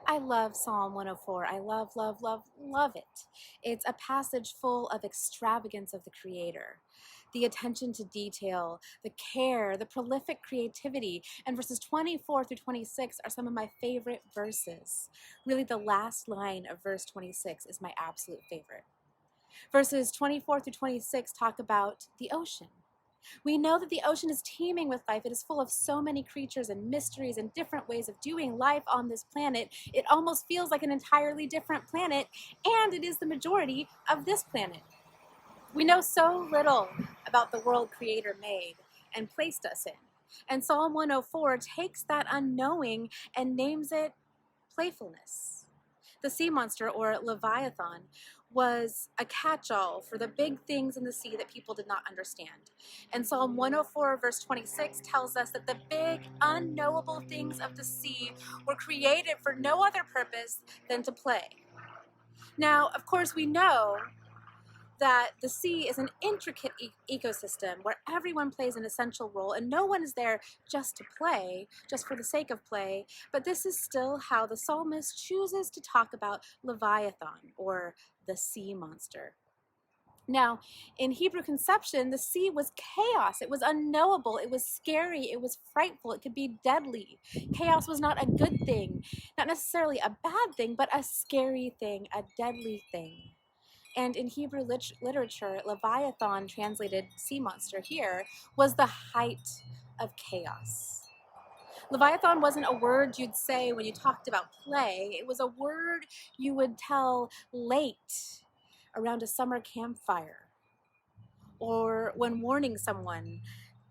I love Psalm 104. I love, love, love, love it. It's a passage full of extravagance of the Creator, the attention to detail, the care, the prolific creativity. And verses 24 through 26 are some of my favorite verses. Really, the last line of verse 26 is my absolute favorite. Verses 24 through 26 talk about the ocean. We know that the ocean is teeming with life. It is full of so many creatures and mysteries and different ways of doing life on this planet. It almost feels like an entirely different planet, and it is the majority of this planet. We know so little about the world Creator made and placed us in. And Psalm 104 takes that unknowing and names it playfulness. The sea monster, or Leviathan, was a catch-all for the big things in the sea that people did not understand. And Psalm 104, verse 26 tells us that the big, unknowable things of the sea were created for no other purpose than to play. Now, of course, we know that the sea is an intricate ecosystem where everyone plays an essential role and no one is there just to play, just for the sake of play, but this is still how the psalmist chooses to talk about Leviathan, or the sea monster. Now, in Hebrew conception, the sea was chaos. It was unknowable. It was scary. It was frightful. It could be deadly. Chaos was not a good thing, not necessarily a bad thing, but a scary thing, a deadly thing. And in Hebrew literature, Leviathan, translated sea monster here, was the height of chaos. Leviathan wasn't a word you'd say when you talked about play. It was a word you would tell late around a summer campfire, or when warning someone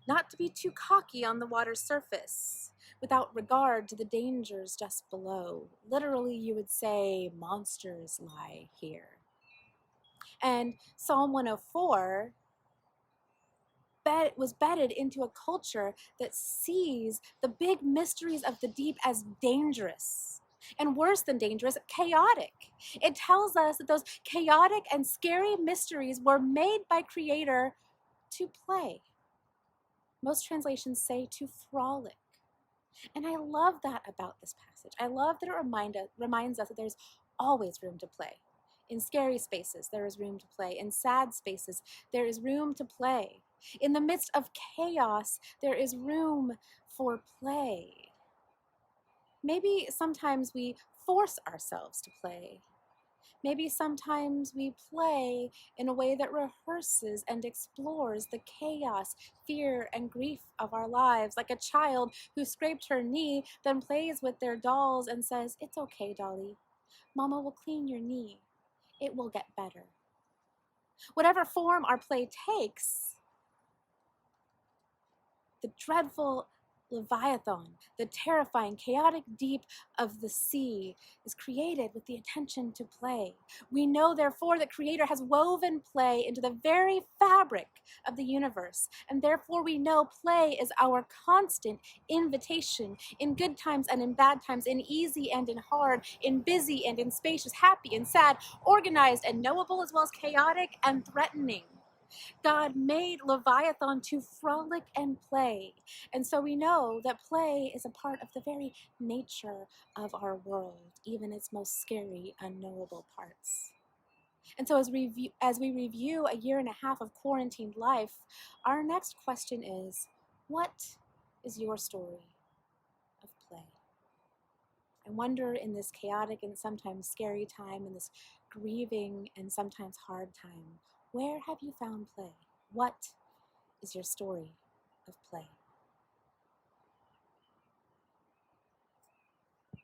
not to be too cocky on the water's surface, without regard to the dangers just below. Literally, you would say, monsters lie here. And Psalm 104 was bedded into a culture that sees the big mysteries of the deep as dangerous. And worse than dangerous, chaotic. It tells us that those chaotic and scary mysteries were made by Creator to play. Most translations say to frolic. And I love that about this passage. I love that it reminds us that there's always room to play. In scary spaces, there is room to play. In sad spaces, there is room to play. In the midst of chaos, there is room for play. Maybe sometimes we force ourselves to play. Maybe sometimes we play in a way that rehearses and explores the chaos, fear, and grief of our lives, like a child who scraped her knee, then plays with their dolls and says, "It's okay, dolly. Mama will clean your knee. It will get better." Whatever form our play takes, the dreadful Leviathan, the terrifying, chaotic deep of the sea, is created with the intention to play. We know, therefore, that Creator has woven play into the very fabric of the universe, and therefore we know play is our constant invitation in good times and in bad times, in easy and in hard, in busy and in spacious, happy and sad, organized and knowable, as well as chaotic and threatening. God made Leviathan to frolic and play. And so we know that play is a part of the very nature of our world, even its most scary, unknowable parts. And so as we review a year and a half of quarantined life, our next question is, what is your story of play? I wonder, in this chaotic and sometimes scary time, in this grieving and sometimes hard time, where have you found play? What is your story of play?